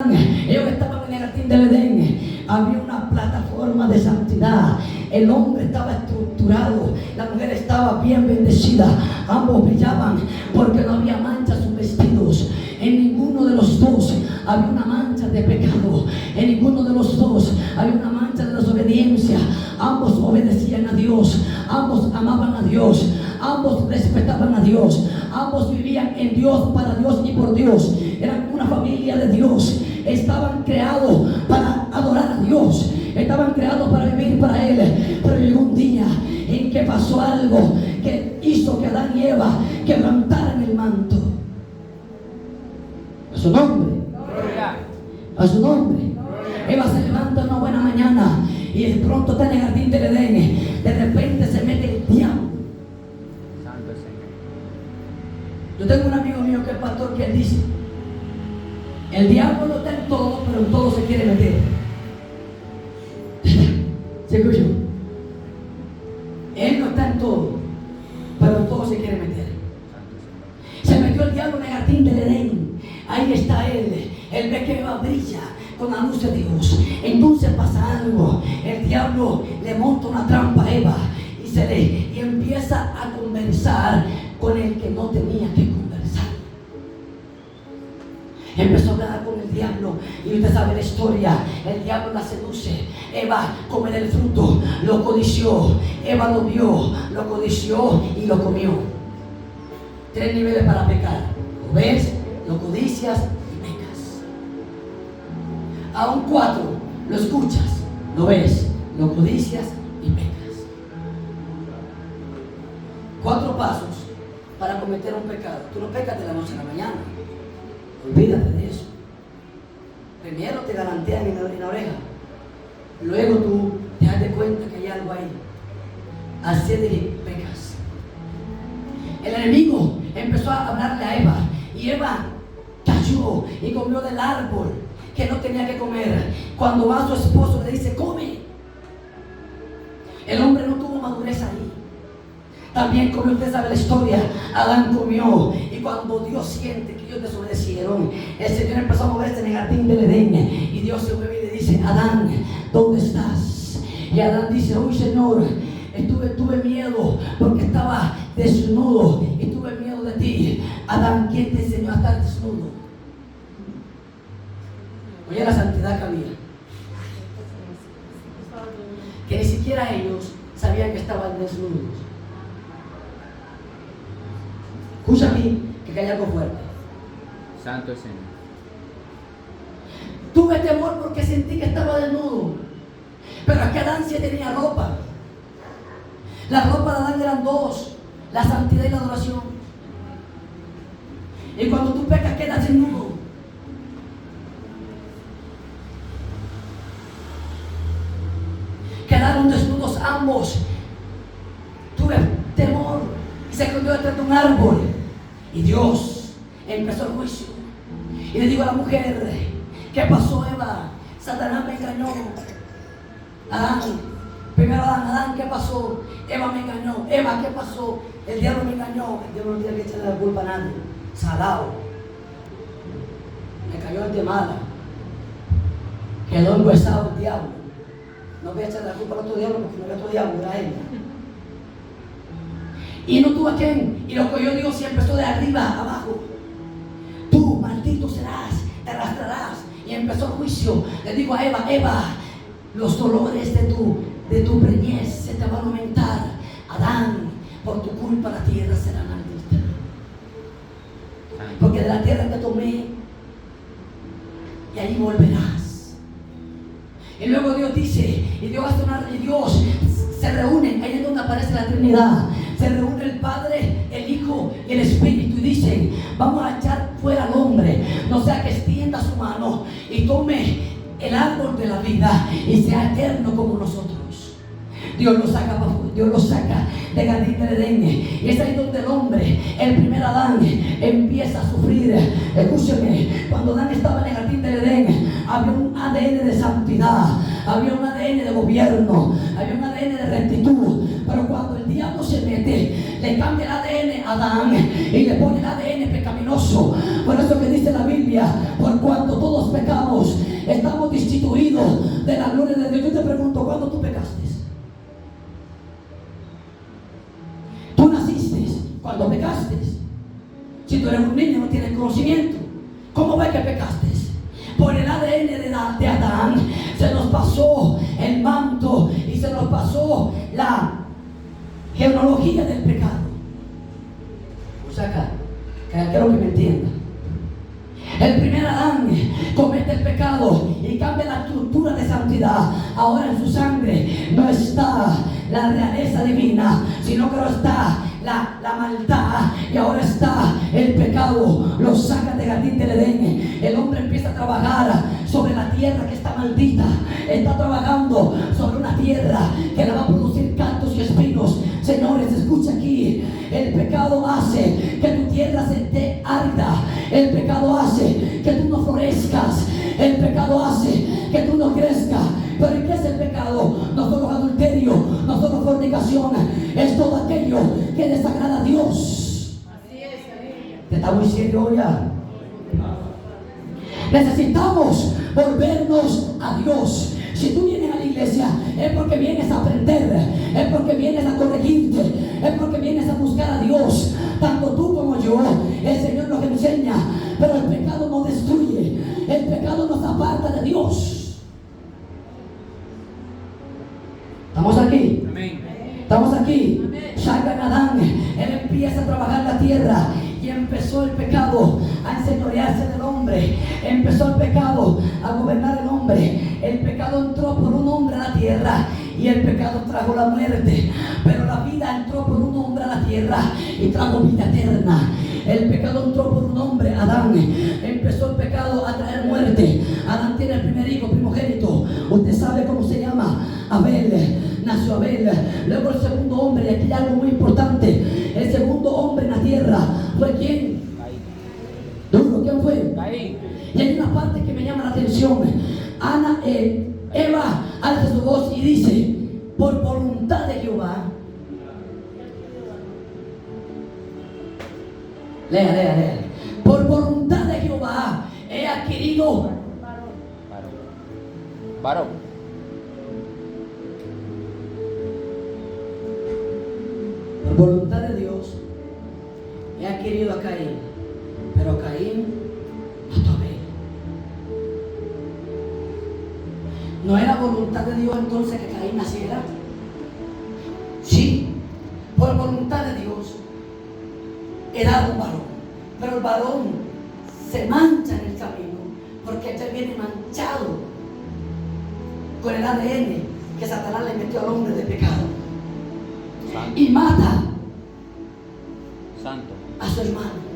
Ellos estaban en el jardín del Edén. Había una plataforma de santidad. El hombre estaba estructurado, la mujer estaba bien bendecida. Ambos brillaban porque no había mancha en sus vestidos. En ninguno de los dos había una mancha de pecado. En ninguno de los dos había una mancha de desobediencia. Ambos obedecían a Dios. Ambos amaban a Dios. Ambos respetaban a Dios. Ambos vivían en Dios, para Dios y por Dios. Eran una familia de Dios. Estaban creados para adorar a Dios. Estaban creados para vivir para Él. Pero llegó un día en que pasó algo que hizo que Adán y Eva quebrantaran el manto. A su nombre. A su nombre. Eva se levanta una buena mañana y de pronto está en el jardín del Edén. De repente se mete el diablo. Yo tengo un amigo mío que es pastor, que él dice: el diablo no está en todo, pero en todo se quiere meter. ¿Se escuchó? Él no está en todo, pero en todo se quiere meter. Se metió el diablo en el jardín del Edén. Ahí está él. Él ve que Eva brilla con la luz de Dios. Entonces pasa algo. El diablo le monta una trampa a Eva y empieza a conversar con el que no tenía que conversar. Empezó a hablar con el diablo y usted sabe la historia. El diablo la seduce. Eva come del fruto, lo codició. Eva lo vio, lo codició y lo comió. 3 niveles para pecar: lo ves, lo codicias y pecas. Aún 4, lo escuchas, lo ves, lo codicias y pecas. 4 pasos para cometer un pecado. Tú no pecas de la noche a la mañana. Olvídate de eso. Primero te galantean en la oreja. Luego tú te das de cuenta que hay algo ahí. Así de pecas. El enemigo empezó a hablarle a Eva. Y Eva cayó y comió del árbol que no tenía que comer. Cuando va a su esposo le dice: come. El hombre no tuvo madurez ahí. También, como usted sabe la historia, Adán comió. Y cuando Dios siente que ellos desobedecieron, el Señor empezó a moverse en el jardín del Edén. Y Dios se mueve y le dice: Adán, ¿dónde estás? Y Adán dice: uy, Señor, tuve miedo porque estaba desnudo y tuve miedo de ti. Adán, ¿quién te enseñó a estar desnudo? Oye la santidad que había. Que ni siquiera ellos sabían que estaban desnudos. Escucha aquí, que hay algo fuerte. Santo Señor. Tuve temor porque sentí que estaba desnudo. Pero es que Adán sí tenía ropa. La ropa de Adán eran 2: la santidad y la adoración. Y cuando tú pecas quedas desnudo. Quedaron desnudos ambos. Tuve temor y se escondió detrás de un árbol. Y Dios empezó el juicio. Y le digo a la mujer: ¿qué pasó, Eva? Satanás me engañó. Adán, primero Adán, ¿qué pasó? Eva me engañó. Eva, ¿qué pasó? El diablo me engañó. El diablo no tiene que echarle la culpa a nadie. Salado. Me cayó el de mala. Quedó enhuesado el diablo. No voy a echar la culpa al otro diablo porque no había otro diablo, era él. Y no tuvo a quién. Y lo que yo digo, si empezó de arriba a abajo. Tú, maldito serás, te arrastrarás. Y empezó el juicio. Le digo a Eva: Eva, los dolores de tu preñez se te van a aumentar. Adán, por tu culpa la tierra será maldita. Porque de la tierra te tomé y allí volverás. Y luego Dios dice, y Dios se reúnen, ahí es donde aparece la Trinidad. Se reúne el Padre, el Hijo y el Espíritu y dicen: vamos a echar fuera al hombre, no sea que extienda su mano y tome el árbol de la vida y sea eterno como nosotros. Dios lo saca de jardín del Edén. Y es ahí donde el hombre, el primer Adán, empieza a sufrir. Escúcheme, cuando Adán estaba en el jardín del Edén, había un ADN de santidad, había un ADN de gobierno, había un ADN de rectitud. Pero cuando el diablo se mete, le cambia el ADN a Adán y le pone el ADN pecaminoso. Por eso que dice la Biblia, por cuanto todos pecamos, estamos destituidos de la gloria de Dios. Yo te pregunto, ¿cuándo tú pecaste? Tú naciste cuando pecaste. Si tú eres un niño, no tienes conocimiento. ¿Cómo ves que pecaste? Por el ADN de Adán se nos pasó el manto y se nos pasó la genealogía del pecado. O sea, acá quiero que me entienda. El primer Adán comete el pecado y cambia la estructura de santidad. Ahora en su sangre no está la realeza divina, sino que no está la maldad, y ahora está el pecado. Lo saca del jardín del Edén. El hombre empieza a trabajar sobre la tierra que está maldita. Está trabajando sobre una tierra que la va a producir cantos y espinos. Señores, escucha aquí. El pecado hace que tu tierra se te arda. El pecado hace que tú no florezcas. El pecado hace que tú no crezcas. Pero ¿y qué es el pecado? No solo adulterio, no solo fornicación, es todo aquello que desagrada a Dios. Así es. ¿Te está muy serio ya? Necesitamos volvernos a Dios. Si tú vienes a la iglesia, es porque vienes a aprender, es porque vienes a corregirte, es porque vienes a buscar a Dios. Tanto tú como yo, el Señor nos enseña, pero el pecado nos destruye, el pecado nos aparta de Dios. ¿Estamos aquí? Amén. Estamos aquí. Sacan a Adán, él empieza a trabajar la tierra y empezó el pecado a enseñorearse del hombre. Empezó el pecado a gobernar el hombre. El pecado entró por un hombre a la tierra y el pecado trajo la muerte. Pero la vida entró por un hombre a la tierra y trajo vida eterna. El pecado entró por un hombre, Adán. Empezó el pecado a traer muerte. Adán tiene el primer hijo primogénito. Usted sabe cómo se llama. Abel. Nació Abel. Luego el segundo hombre, y aquí hay algo muy importante. El segundo hombre en la tierra fue ¿quién? Duro, ¿quién fue? Caín. Y hay una parte que me llama la atención. Eva alza su voz y dice: por voluntad de Jehová. Lea. Por voluntad de Jehová he adquirido Varón. por voluntad de Dios he adquirido a Caín, pero Caín mató a Abel. ¿No era voluntad de Dios entonces que Caín naciera? Sí, por voluntad de Dios era un varón, pero el varón se mancha en el camino porque este viene manchado con el ADN que Satanás le metió al hombre de pecado. Santo. Y mata Santo. a su hermano.